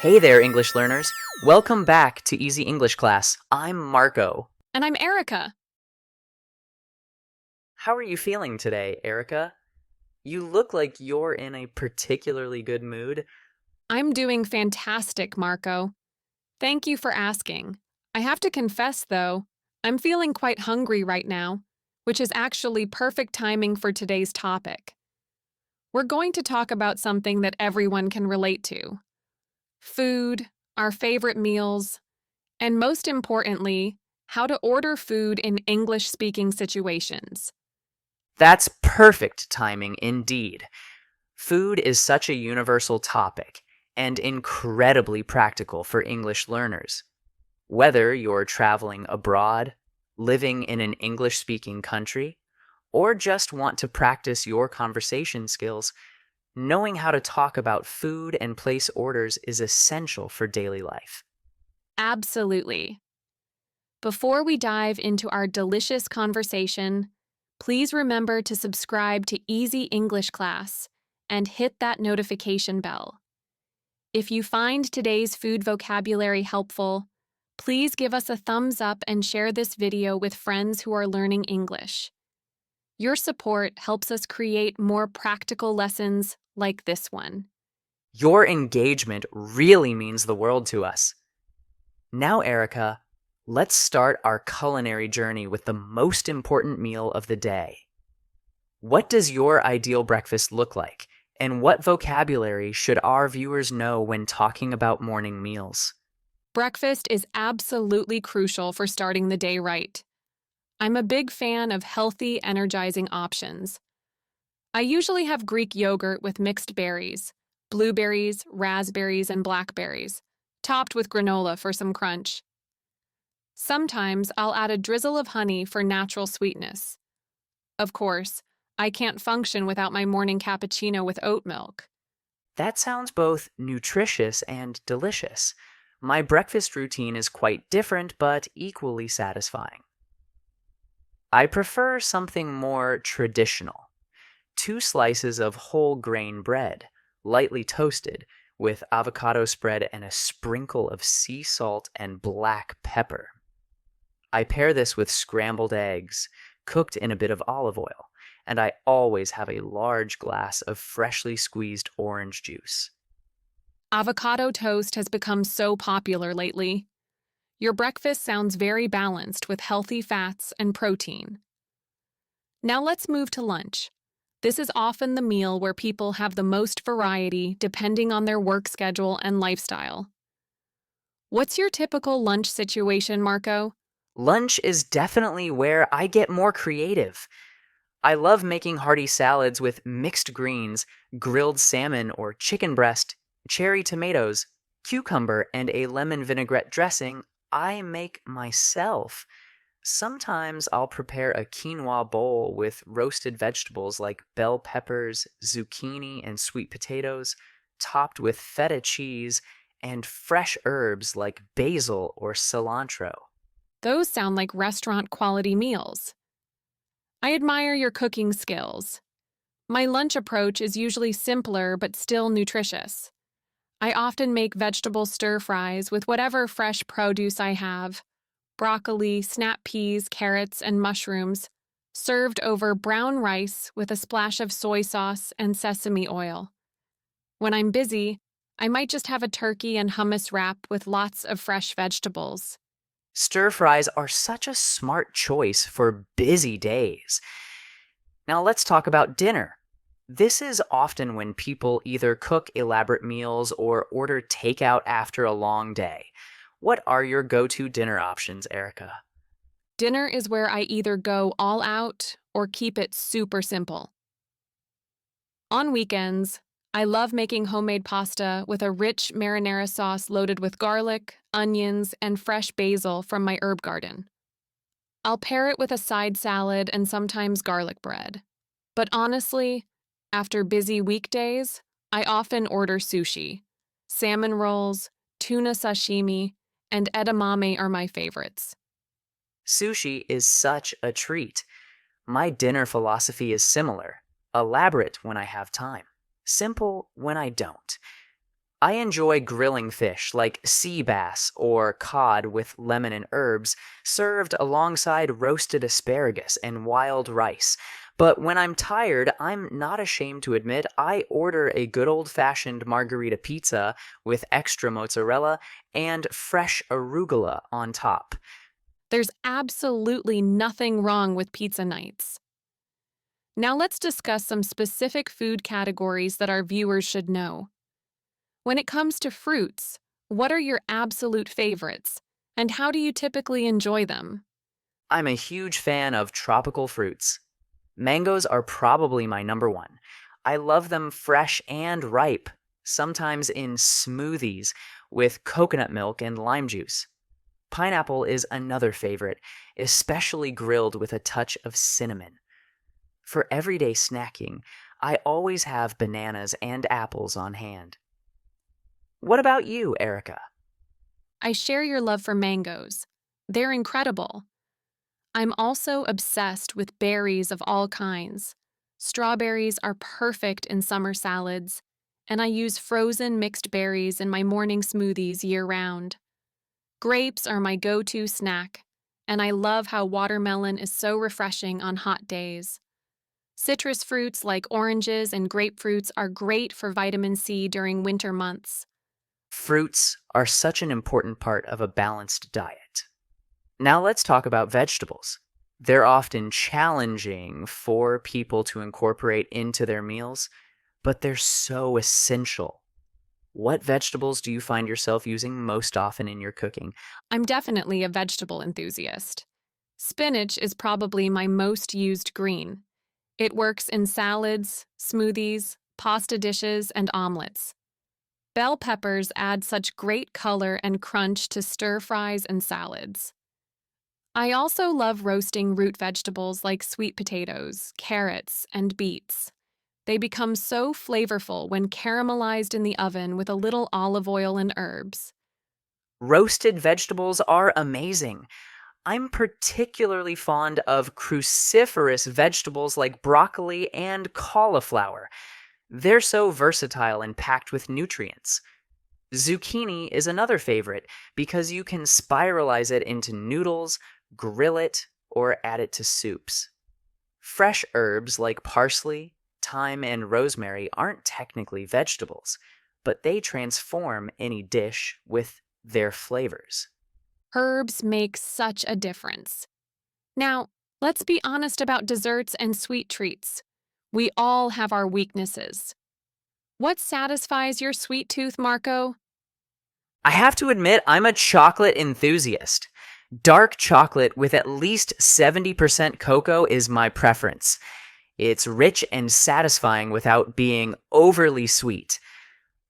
Hey there, English learners. Welcome back to Easy English Class. I'm Marco. And I'm Erika. How are you feeling today, Erika? You look like you're in a particularly good mood. I'm doing fantastic, Marco. Thank you for asking. I have to confess, though, I'm feeling quite hungry right now, which is actually perfect timing for today's topic. We're going to talk about something that everyone can relate to: food, our favorite meals, and most importantly, how to order food in English-speaking situations. That's perfect timing indeed. Food is such a universal topic and incredibly practical for English learners. Whether you're traveling abroad, living in an English-speaking country, or just want to practice your conversation skills, knowing how to talk about food and place orders is essential for daily life. Absolutely. Before we dive into our delicious conversation, please remember to subscribe to Easy English Class and hit that notification bell. If you find today's food vocabulary helpful, please give us a thumbs up and share this video with friends who are learning English. Your support helps us create more practical lessons like this one. Your engagement really means the world to us. Now, Erica, let's start our culinary journey with the most important meal of the day. What does your ideal breakfast look like, and what vocabulary should our viewers know when talking about morning meals? Breakfast is absolutely crucial for starting the day right. I'm a big fan of healthy, energizing options. I usually have Greek yogurt with mixed berries, blueberries, raspberries, and blackberries, topped with granola for some crunch. Sometimes I'll add a drizzle of honey for natural sweetness. Of course, I can't function without my morning cappuccino with oat milk. That sounds both nutritious and delicious. My breakfast routine is quite different but equally satisfying. I prefer something more traditional. 2 slices of whole grain bread, lightly toasted, with avocado spread and a sprinkle of sea salt and black pepper. I pair this with scrambled eggs, cooked in a bit of olive oil, and I always have a large glass of freshly squeezed orange juice. Avocado toast has become so popular lately. Your breakfast sounds very balanced with healthy fats and protein. Now let's move to lunch. This is often the meal where people have the most variety depending on their work schedule and lifestyle. What's your typical lunch situation, Marco? Lunch is definitely where I get more creative. I love making hearty salads with mixed greens, grilled salmon or chicken breast, cherry tomatoes, cucumber, and a lemon vinaigrette dressing I make myself. Sometimes I'll prepare a quinoa bowl with roasted vegetables like bell peppers, zucchini, and sweet potatoes, topped with feta cheese and fresh herbs like basil or cilantro. Those sound like restaurant quality meals. I admire your cooking skills. My lunch approach is usually simpler but still nutritious. I often make vegetable stir fries with whatever fresh produce I have: broccoli, snap peas, carrots, and mushrooms, served over brown rice with a splash of soy sauce and sesame oil. When I'm busy, I might just have a turkey and hummus wrap with lots of fresh vegetables. Stir fries are such a smart choice for busy days. Now let's talk about dinner. This is often when people either cook elaborate meals or order takeout after a long day. What are your go-to dinner options, Erica? Dinner is where I either go all out or keep it super simple. On weekends, I love making homemade pasta with a rich marinara sauce loaded with garlic, onions, and fresh basil from my herb garden. I'll pair it with a side salad and sometimes garlic bread. But honestly, after busy weekdays, I often order sushi. Salmon rolls, tuna sashimi, and edamame are my favorites. Sushi is such a treat. My dinner philosophy is similar: elaborate when I have time, simple when I don't. I enjoy grilling fish like sea bass or cod with lemon and herbs, served alongside roasted asparagus and wild rice. But when I'm tired, I'm not ashamed to admit I order a good old fashioned margarita pizza with extra mozzarella and fresh arugula on top. There's absolutely nothing wrong with pizza nights. Now let's discuss some specific food categories that our viewers should know. When it comes to fruits, what are your absolute favorites, and how do you typically enjoy them? I'm a huge fan of tropical fruits. Mangoes are probably my number one. I love them fresh and ripe, sometimes in smoothies with coconut milk and lime juice. Pineapple is another favorite, especially grilled with a touch of cinnamon. For everyday snacking, I always have bananas and apples on hand. What about you, Erica? I share your love for mangoes. They're incredible. I'm also obsessed with berries of all kinds. Strawberries are perfect in summer salads, and I use frozen mixed berries in my morning smoothies year round. Grapes are my go to snack, and I love how watermelon is so refreshing on hot days. Citrus fruits like oranges and grapefruits are great for vitamin C during winter months. Fruits are such an important part of a balanced diet. Now let's talk about vegetables. They're often challenging for people to incorporate into their meals, but they're so essential. What vegetables do you find yourself using most often in your cooking? I'm definitely a vegetable enthusiast. Spinach is probably my most used green. It works in salads, smoothies, pasta dishes, and omelets. Bell peppers add such great color and crunch to stir fries and salads. I also love roasting root vegetables like sweet potatoes, carrots, and beets. They become so flavorful when caramelized in the oven with a little olive oil and herbs. Roasted vegetables are amazing. I'm particularly fond of cruciferous vegetables like broccoli and cauliflower. They're so versatile and packed with nutrients. Zucchini is another favorite because you can spiralize it into noodles, grill it, or add it to soups. Fresh herbs like parsley, thyme, and rosemary aren't technically vegetables, but they transform any dish with their flavors. Herbs make such a difference. Now, let's be honest about desserts and sweet treats. We all have our weaknesses. What satisfies your sweet tooth, Marco? I have to admit, I'm a chocolate enthusiast. Dark chocolate with at least 70% cocoa is my preference. It's rich and satisfying without being overly sweet.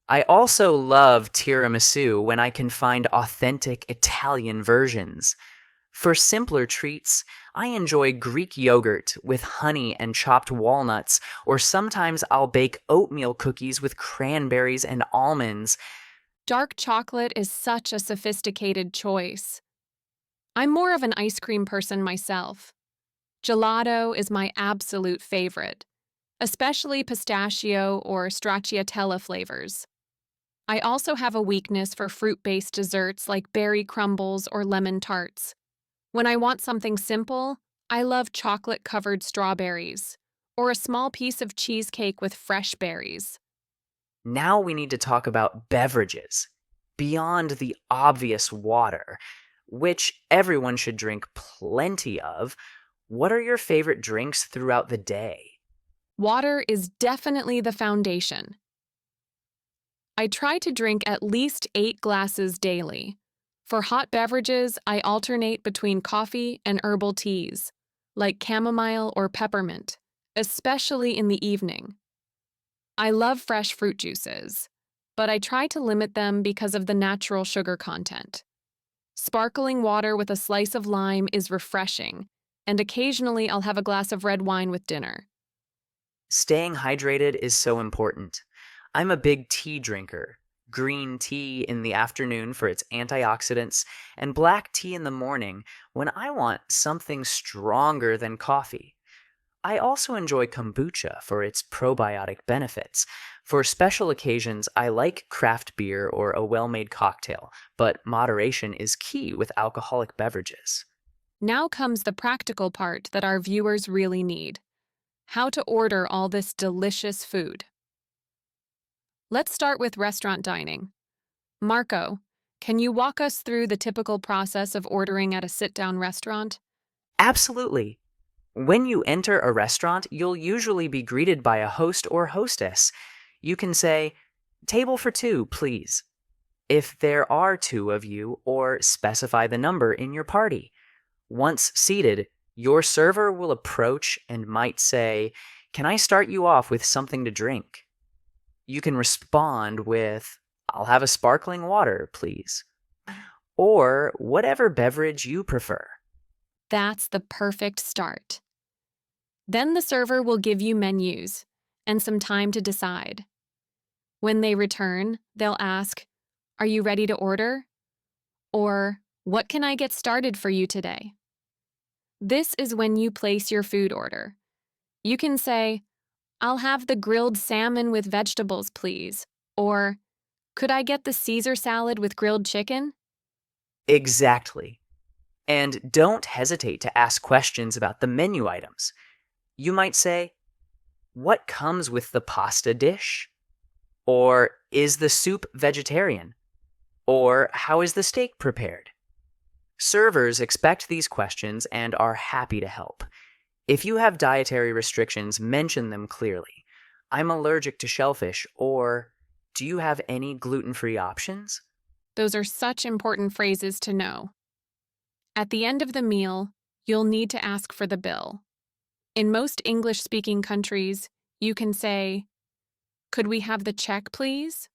I also love tiramisu when I can find authentic Italian versions. For simpler treats, I enjoy Greek yogurt with honey and chopped walnuts, or sometimes I'll bake oatmeal cookies with cranberries and almonds. Dark chocolate is such a sophisticated choice. I'm more of an ice cream person myself. Gelato is my absolute favorite, especially pistachio or stracciatella flavors. I also have a weakness for fruit-based desserts like berry crumbles or lemon tarts. When I want something simple, I love chocolate-covered strawberries or a small piece of cheesecake with fresh berries. Now we need to talk about beverages. Beyond the obvious water, which everyone should drink plenty of, what are your favorite drinks throughout the day? Water is definitely the foundation. I try to drink at least 8 glasses daily. For hot beverages, I alternate between coffee and herbal teas, like chamomile or peppermint, especially in the evening. I love fresh fruit juices, but I try to limit them because of the natural sugar content. Sparkling water with a slice of lime is refreshing, and occasionally I'll have a glass of red wine with dinner. Staying hydrated is so important. I'm a big tea drinker. Green tea in the afternoon for its antioxidants, and black tea in the morning when I want something stronger than coffee. I also enjoy kombucha for its probiotic benefits. For special occasions, I like craft beer or a well-made cocktail, but moderation is key with alcoholic beverages. Now comes the practical part that our viewers really need: how to order all this delicious food. Let's start with restaurant dining. Marco, can you walk us through the typical process of ordering at a sit-down restaurant? Absolutely. When you enter a restaurant, you'll usually be greeted by a host or hostess. You can say, "Table for two, please," if there are two of you, or specify the number in your party. Once seated, your server will approach and might say, "Can I start you off with something to drink?" You can respond with, "I'll have a sparkling water, please," or whatever beverage you prefer. That's the perfect start. Then the server will give you menus and some time to decide. When they return, they'll ask, "Are you ready to order?" Or, "What can I get started for you today?" This is when you place your food order. You can say, "I'll have the grilled salmon with vegetables, please." Or, "Could I get the Caesar salad with grilled chicken?" Exactly. And don't hesitate to ask questions about the menu items. You might say, "What comes with the pasta dish?" Or, "Is the soup vegetarian?" Or, "How is the steak prepared?" Servers expect these questions and are happy to help. If you have dietary restrictions, mention them clearly. "I'm allergic to shellfish," or "Do you have any gluten-free options?" Those are such important phrases to know. At the end of the meal, you'll need to ask for the bill. In most English-speaking countries, you can say, "Could we have the check, please?"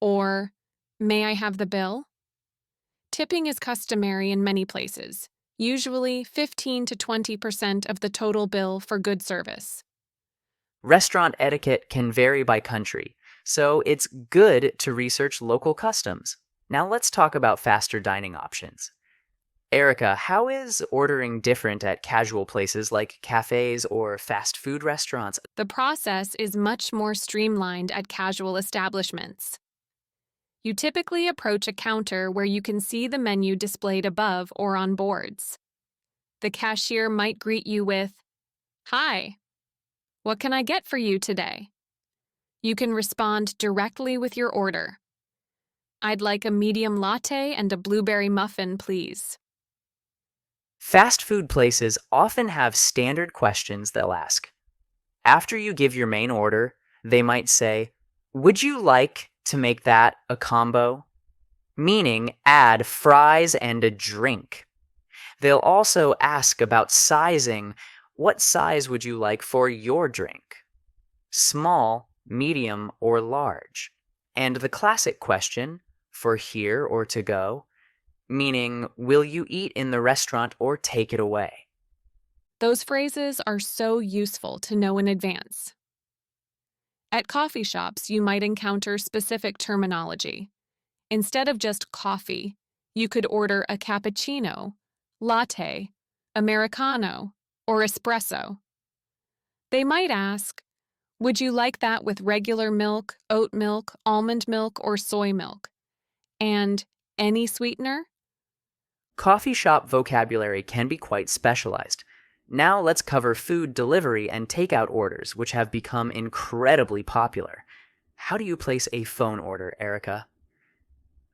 Or, "May I have the bill?" Tipping is customary in many places, usually 15 to 20% of the total bill for good service. Restaurant etiquette can vary by country, so it's good to research local customs. Now let's talk about faster dining options. Erika, how is ordering different at casual places like cafes or fast food restaurants? The process is much more streamlined at casual establishments. You typically approach a counter where you can see the menu displayed above or on boards. The cashier might greet you with, "Hi, what can I get for you today?" You can respond directly with your order. "I'd like a medium latte and a blueberry muffin, please." Fast food places often have standard questions they'll ask. After you give your main order, they might say, "Would you like to make that a combo?" Meaning add fries and a drink. They'll also ask about sizing. "What size would you like for your drink? Small, medium, or large?" And the classic question, "For here or to go?" Meaning, will you eat in the restaurant or take it away? Those phrases are so useful to know in advance. At coffee shops, you might encounter specific terminology. Instead of just coffee, you could order a cappuccino, latte, americano, or espresso. They might ask, "Would you like that with regular milk, oat milk, almond milk, or soy milk? And any sweetener?" Coffee shop vocabulary can be quite specialized. Now let's cover food delivery and takeout orders, which have become incredibly popular. How do you place a phone order, Erika?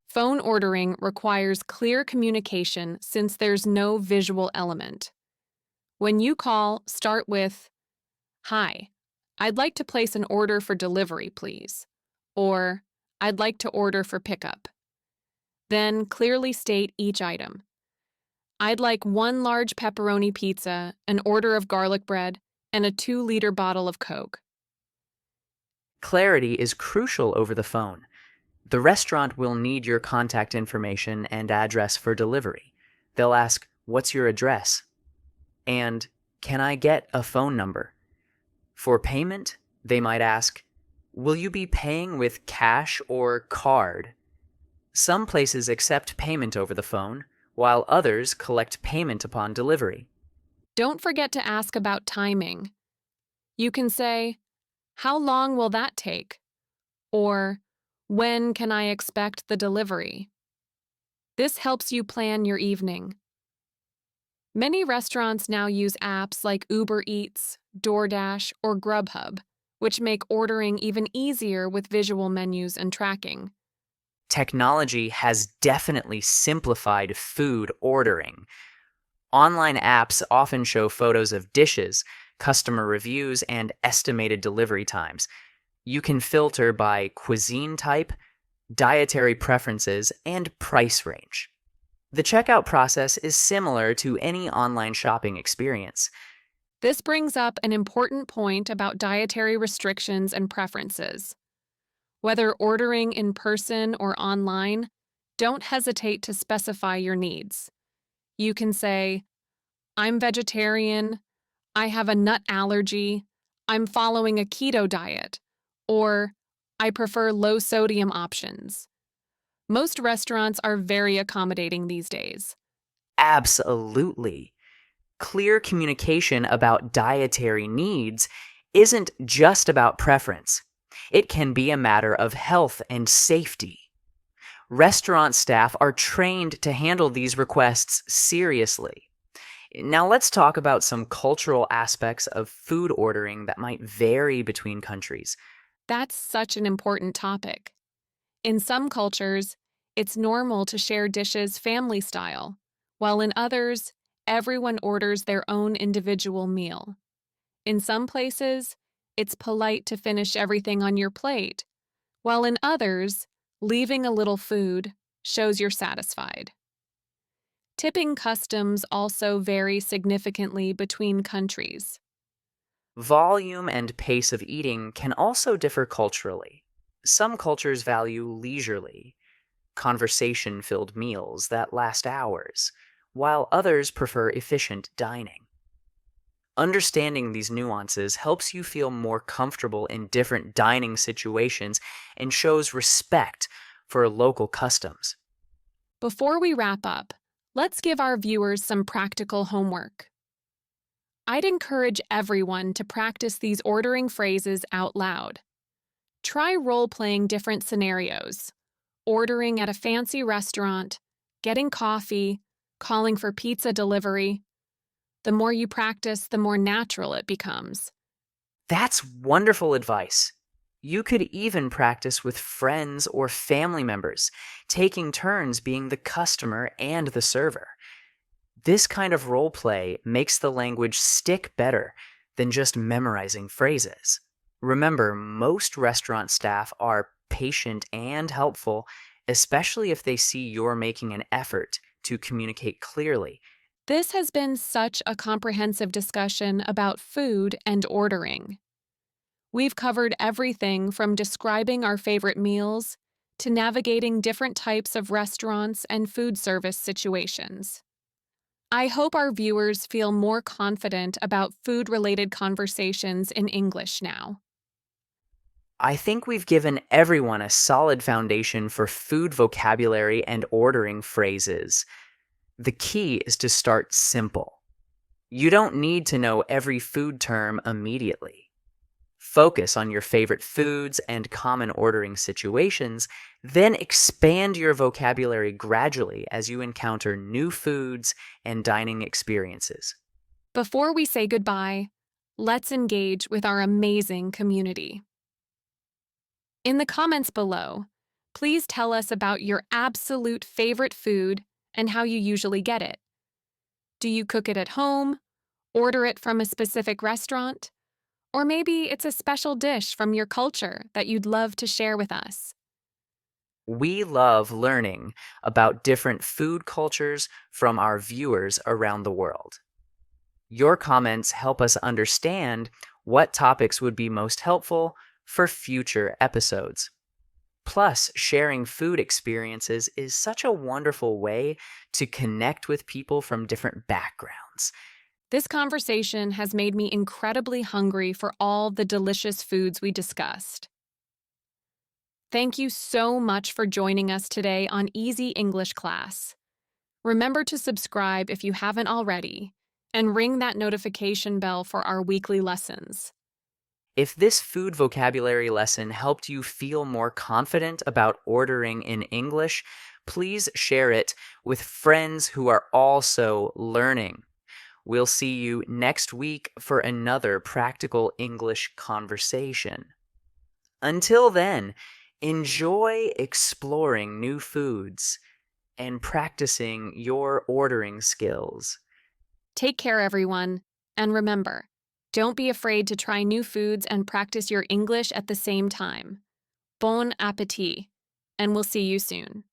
Phone ordering requires clear communication since there's no visual element. When you call, start with, "Hi, I'd like to place an order for delivery, please." Or, "I'd like to order for pickup." Then clearly state each item. "I'd like one large pepperoni pizza, an order of garlic bread, and a 2-liter bottle of Coke." Clarity is crucial over the phone. The restaurant will need your contact information and address for delivery. They'll ask, "What's your address?" And, "Can I get a phone number?" For payment, they might ask, "Will you be paying with cash or card?" Some places accept payment over the phone, while others collect payment upon delivery. Don't forget to ask about timing. You can say, "How long will that take?" Or, "When can I expect the delivery?" This helps you plan your evening. Many restaurants now use apps like Uber Eats, DoorDash, or Grubhub, which make ordering even easier with visual menus and tracking. Technology has definitely simplified food ordering. Online apps often show photos of dishes, customer reviews, and estimated delivery times. You can filter by cuisine type, dietary preferences, and price range. The checkout process is similar to any online shopping experience. This brings up an important point about dietary restrictions and preferences. Whether ordering in person or online, don't hesitate to specify your needs. You can say, "I'm vegetarian," "I have a nut allergy," "I'm following a keto diet," or "I prefer low sodium options." Most restaurants are very accommodating these days. Absolutely. Clear communication about dietary needs isn't just about preference. It can be a matter of health and safety. Restaurant staff are trained to handle these requests seriously. Now let's talk about some cultural aspects of food ordering that might vary between countries. That's such an important topic. In some cultures, it's normal to share dishes family style, while in others, everyone orders their own individual meal. In some places, it's polite to finish everything on your plate, while in others, leaving a little food shows you're satisfied. Tipping customs also vary significantly between countries. Volume and pace of eating can also differ culturally. Some cultures value leisurely, conversation filled meals that last hours, while others prefer efficient dining. Understanding these nuances helps you feel more comfortable in different dining situations and shows respect for local customs. Before we wrap up, let's give our viewers some practical homework. I'd encourage everyone to practice these ordering phrases out loud. Try role-playing different scenarios: ordering at a fancy restaurant, getting coffee, calling for pizza delivery. The more you practice, the more natural it becomes. That's wonderful advice. You could even practice with friends or family members, taking turns being the customer and the server. This kind of role play makes the language stick better than just memorizing phrases. Remember, most restaurant staff are patient and helpful, especially if they see you're making an effort to communicate clearly. This has been such a comprehensive discussion about food and ordering. We've covered everything from describing our favorite meals to navigating different types of restaurants and food service situations. I hope our viewers feel more confident about food-related conversations in English now. I think we've given everyone a solid foundation for food vocabulary and ordering phrases. The key is to start simple. You don't need to know every food term immediately. Focus on your favorite foods and common ordering situations, then expand your vocabulary gradually as you encounter new foods and dining experiences. Before we say goodbye, let's engage with our amazing community. In the comments below, please tell us about your absolute favorite food and how you usually get it. Do you cook it at home, order it from a specific restaurant, or maybe it's a special dish from your culture that you'd love to share with us? We love learning about different food cultures from our viewers around the world. Your comments help us understand what topics would be most helpful for future episodes. Plus, sharing food experiences is such a wonderful way to connect with people from different backgrounds. This conversation has made me incredibly hungry for all the delicious foods we discussed. Thank you so much for joining us today on Easy English Class. Remember to subscribe if you haven't already, and ring that notification bell for our weekly lessons. If this food vocabulary lesson helped you feel more confident about ordering in English, please share it with friends who are also learning. We'll see you next week for another practical English conversation. Until then, enjoy exploring new foods and practicing your ordering skills. Take care, everyone. And remember, don't be afraid to try new foods and practice your English at the same time. Bon appetit, and we'll see you soon.